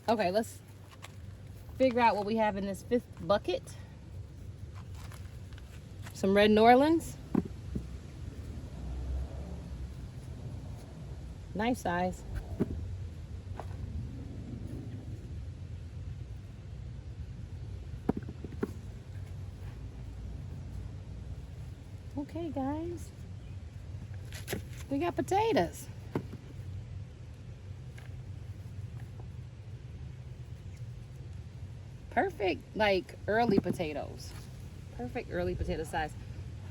Okay, let's figure out what we have in this 5th bucket. Some red Norlands. Nice size. Okay, guys. We got potatoes. Perfect, like early potatoes. Perfect early potato size.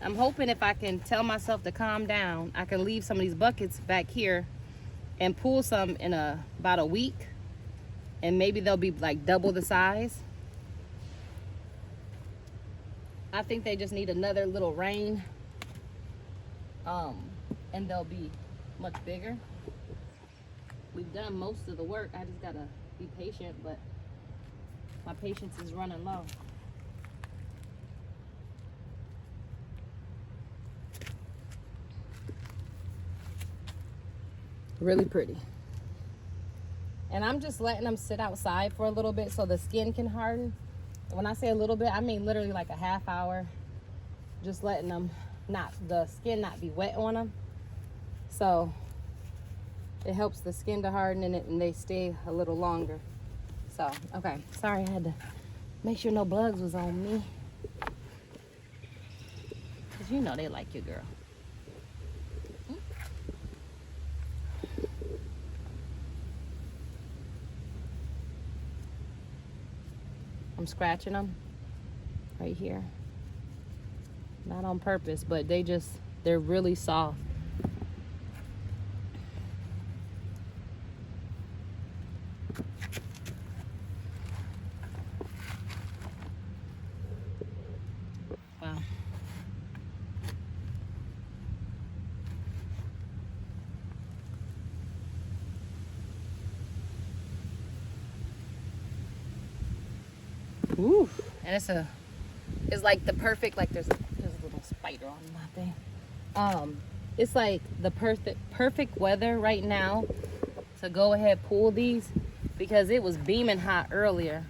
I'm hoping if I can tell myself to calm down, I can leave some of these buckets back here and pull some in about a week, and maybe they'll be like double the size. I think they just need another little rain, and they'll be much bigger. We've done most of the work. I just gotta be patient, but my patience is running low. Really pretty. And I'm just letting them sit outside for a little bit so the skin can harden. When I say a little bit, I mean literally like a half hour. Just letting them the skin not be wet on them. So it helps the skin to harden in it, and they stay a little longer. So, okay, sorry, I had to make sure no bugs was on me. Cause you know they like you, girl. I'm scratching them right here. Not on purpose, but they're really soft. Wow. Ooh, and it's like the perfect, like there's a little spider on my thing. It's like the perfect weather right now to go ahead pull these, because it was beaming hot earlier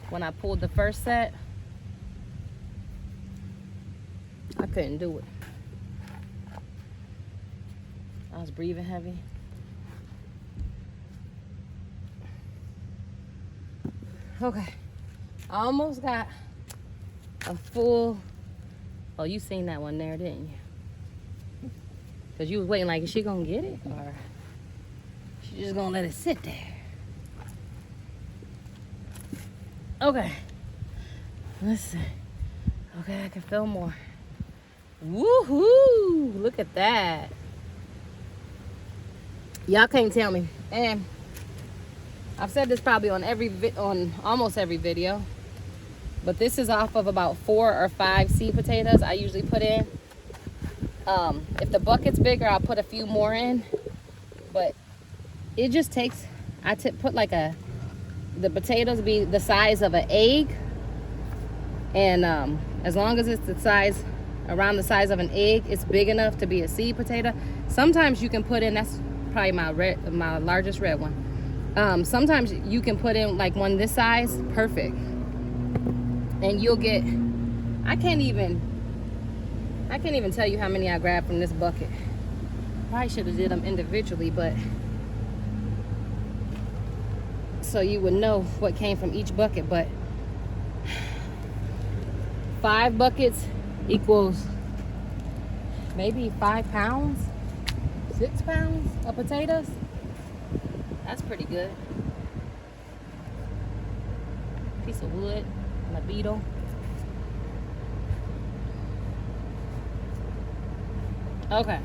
when I pulled the first set. I couldn't do it. I was breathing heavy. Okay, I almost got a full, oh, you seen that one there, didn't you? Because you was waiting like, is she gonna get it, or she just gonna let it sit there? Okay, let's see. Okay, I can feel more. Woohoo! Look at that. Y'all can't tell me. And I've said this probably on almost every video, but this is off of about 4 or 5 seed potatoes I usually put in. If the bucket's bigger, I'll put a few more in, but it just takes, put like the potatoes be the size of an egg, and as long as it's the size, around the size of an egg, it's big enough to be a seed potato. Sometimes you can put in, that's probably my largest red one. Sometimes you can put in like one this size, perfect, and you'll get, I can't even tell you how many I grabbed from this bucket. Probably should have did them individually, but so you would know what came from each bucket. But 5 buckets equals maybe 5 pounds, 6 pounds of potatoes. That's pretty good. Piece of wood and a beetle. Okay.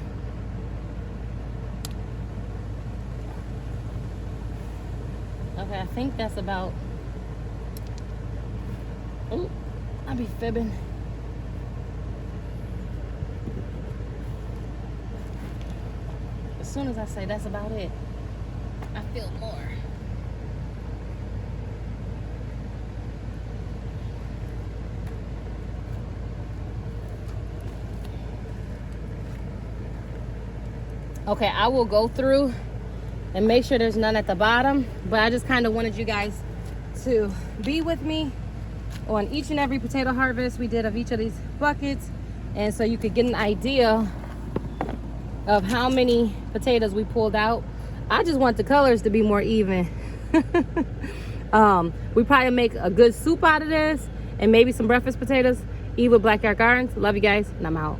Okay, I think that's about, ooh, I be fibbing. As soon as I say that's about it, I feel more. Okay, I will go through and make sure there's none at the bottom. But I just kind of wanted you guys to be with me on each and every potato harvest we did of each of these buckets, and so you could get an idea of how many potatoes we pulled out. I just want the colors to be more even. We probably make a good soup out of this, and maybe some breakfast potatoes. Eat with BlackYard Gardens. Love you guys, and I'm out.